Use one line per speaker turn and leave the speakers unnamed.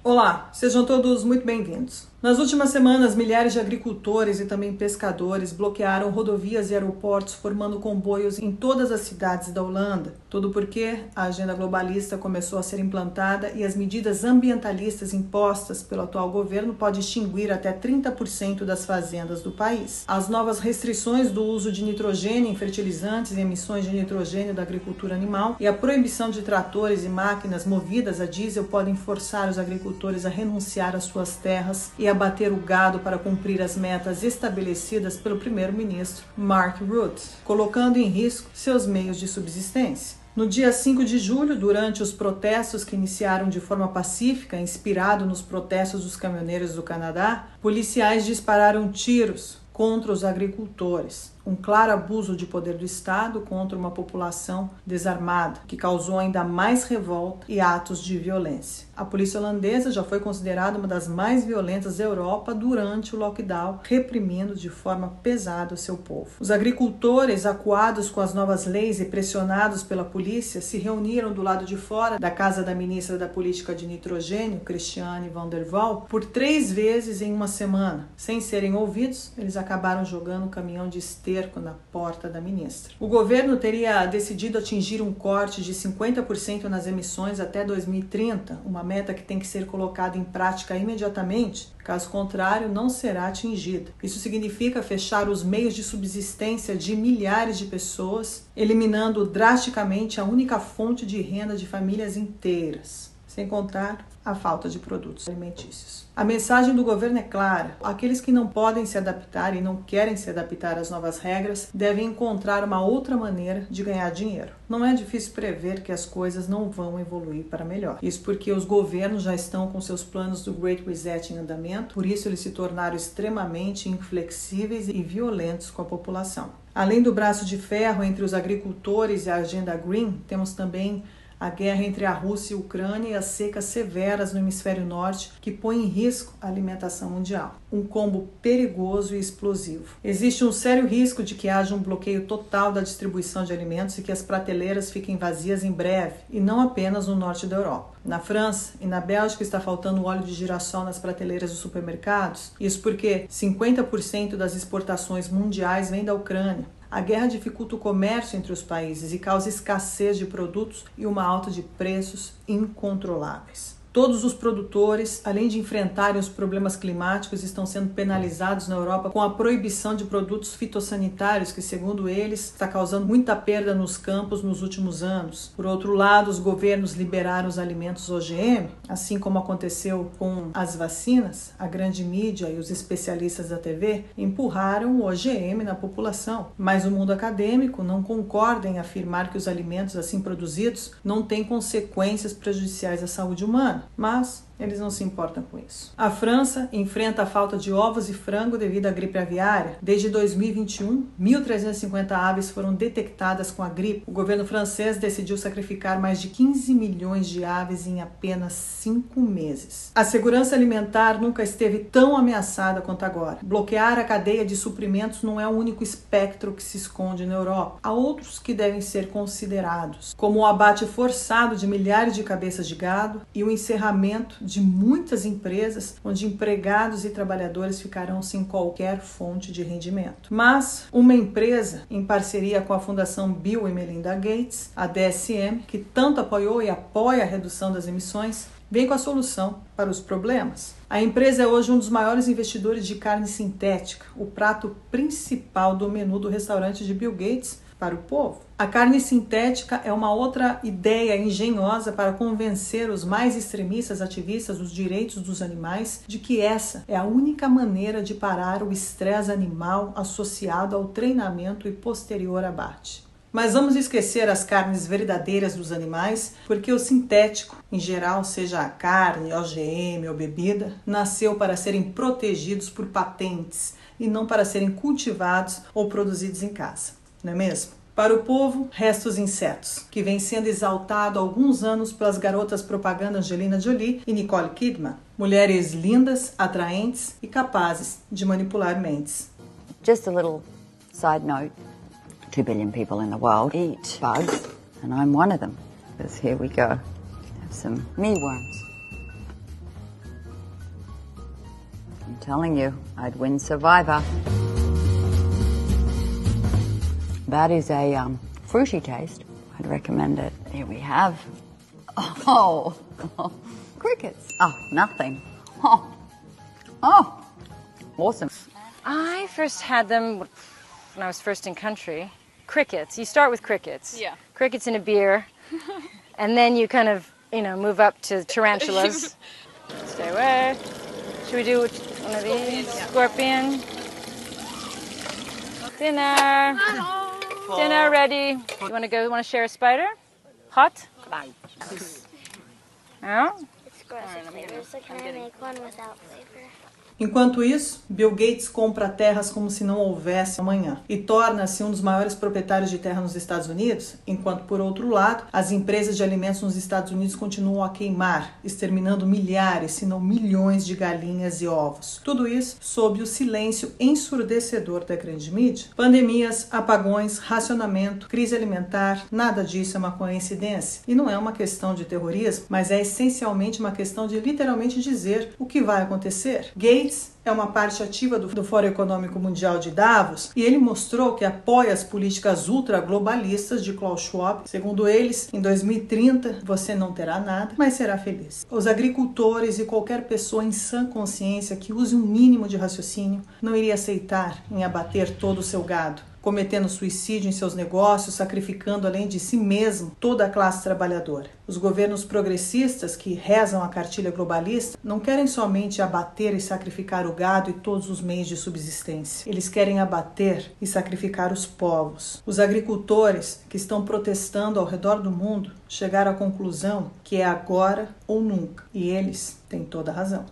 Olá, sejam todos muito bem-vindos. Nas últimas semanas, milhares de agricultores e também pescadores bloquearam rodovias e aeroportos, formando comboios em todas as cidades da Holanda. Tudo porque a agenda globalista começou a ser implantada e as medidas ambientalistas impostas pelo atual governo podem extinguir até 30% das fazendas do país. As novas restrições do uso de nitrogênio em fertilizantes e emissões de nitrogênio da agricultura animal e a proibição de tratores e máquinas movidas a diesel podem forçar os agricultores a renunciar às suas terras e abater o gado para cumprir as metas estabelecidas pelo primeiro-ministro Mark Rutte, colocando em risco seus meios de subsistência. No dia 5 de julho, durante os protestos que iniciaram de forma pacífica, inspirado nos protestos dos caminhoneiros do Canadá, policiais dispararam tiros contra os agricultores. Um claro abuso de poder do Estado contra uma população desarmada, que causou ainda mais revolta e atos de violência. A polícia holandesa já foi considerada uma das mais violentas da Europa durante o lockdown, reprimindo de forma pesada o seu povo. Os agricultores, acuados com as novas leis e pressionados pela polícia, se reuniram do lado de fora da casa da ministra da Política de Nitrogênio, Christiane van der Wal, por 3 vezes em uma semana. Sem serem ouvidos, eles acabaram jogando um caminhão de esterco na porta da ministra. O governo teria decidido atingir um corte de 50% nas emissões até 2030, uma meta que tem que ser colocada em prática imediatamente, caso contrário não será atingida. Isso significa fechar os meios de subsistência de milhares de pessoas, eliminando drasticamente a única fonte de renda de famílias inteiras, sem contar a falta de produtos alimentícios. A mensagem do governo é clara: aqueles que não podem se adaptar e não querem se adaptar às novas regras devem encontrar uma outra maneira de ganhar dinheiro. Não é difícil prever que as coisas não vão evoluir para melhor. Isso porque os governos já estão com seus planos do Great Reset em andamento, por isso eles se tornaram extremamente inflexíveis e violentos com a população. Além do braço de ferro entre os agricultores e a agenda Green, temos também a guerra entre a Rússia e a Ucrânia e as secas severas no hemisfério norte que põem em risco a alimentação mundial. Um combo perigoso e explosivo. Existe um sério risco de que haja um bloqueio total da distribuição de alimentos e que as prateleiras fiquem vazias em breve, e não apenas no norte da Europa. Na França e na Bélgica está faltando óleo de girassol nas prateleiras dos supermercados, isso porque 50% das exportações mundiais vem da Ucrânia. A guerra dificulta o comércio entre os países e causa escassez de produtos e uma alta de preços incontroláveis. Todos os produtores, além de enfrentarem os problemas climáticos, estão sendo penalizados na Europa com a proibição de produtos fitossanitários, que, segundo eles, está causando muita perda nos campos nos últimos anos. Por outro lado, os governos liberaram os alimentos OGM, assim como aconteceu com as vacinas. A grande mídia e os especialistas da TV empurraram o OGM na população, mas o mundo acadêmico não concorda em afirmar que os alimentos assim produzidos não têm consequências prejudiciais à saúde humana. Mas eles não se importam com isso. A França enfrenta a falta de ovos e frango devido à gripe aviária. Desde 2021, 1.350 aves foram detectadas com a gripe. O governo francês decidiu sacrificar mais de 15 milhões de aves em apenas 5 meses. A segurança alimentar nunca esteve tão ameaçada quanto agora. Bloquear a cadeia de suprimentos não é o único espectro que se esconde na Europa. Há outros que devem ser considerados, como o abate forçado de milhares de cabeças de gado e o encerramento de muitas empresas, onde empregados e trabalhadores ficarão sem qualquer fonte de rendimento. Mas uma empresa, em parceria com a Fundação Bill e Melinda Gates, a DSM, que tanto apoiou e apoia a redução das emissões, vem com a solução para os problemas. A empresa é hoje um dos maiores investidores de carne sintética, o prato principal do menu do restaurante de Bill Gates para o povo. A carne sintética é uma outra ideia engenhosa para convencer os mais extremistas ativistas dos direitos dos animais de que essa é a única maneira de parar o estresse animal associado ao treinamento e posterior abate. Mas vamos esquecer as carnes verdadeiras dos animais, porque o sintético, em geral, seja a carne, OGM ou bebida, nasceu para serem protegidos por patentes e não para serem cultivados ou produzidos em casa, não é mesmo? Para o povo, resta os insetos, que vem sendo exaltado há alguns anos pelas garotas propaganda Angelina Jolie e Nicole Kidman. Mulheres lindas, atraentes e capazes de manipular mentes.
Just a little side note. 2 billion people in the world eat bugs, and I'm one of them. Because here we go. Have some mealworms. I'm telling you, I'd win Survivor. That is a fruity taste. I'd recommend it. Here we have. Oh, crickets. Oh, nothing. Oh, awesome.
I first had them when I was first in country. Crickets. You start with crickets.
Yeah.
Crickets in a beer, and then you kind of, move up to tarantulas. Stay away. Should we do one of these? Scorpion. Dinner. Dinner ready. You want to share a spider? Hot? Yeah?
It's gross with flavor, so can I make one without flavor?
Enquanto isso, Bill Gates compra terras como se não houvesse amanhã e torna-se um dos maiores proprietários de terra nos Estados Unidos, enquanto, por outro lado, as empresas de alimentos nos Estados Unidos continuam a queimar, exterminando milhares, se não milhões de galinhas e ovos. Tudo isso sob o silêncio ensurdecedor da grande mídia. Pandemias, apagões, racionamento, crise alimentar, nada disso é uma coincidência. E não é uma questão de terrorismo, mas é essencialmente uma questão de literalmente dizer o que vai acontecer. Gates é uma parte ativa do Fórum Econômico Mundial de Davos e ele mostrou que apoia as políticas ultraglobalistas de Klaus Schwab. Segundo eles, em 2030 você não terá nada, mas será feliz. Os agricultores e qualquer pessoa em sã consciência que use um mínimo de raciocínio não iria aceitar em abater todo o seu gado, cometendo suicídio em seus negócios, sacrificando além de si mesmo toda a classe trabalhadora. Os governos progressistas que rezam a cartilha globalista não querem somente abater e sacrificar o gado e todos os meios de subsistência. Eles querem abater e sacrificar os povos. Os agricultores que estão protestando ao redor do mundo chegaram à conclusão que é agora ou nunca. E eles têm toda a razão.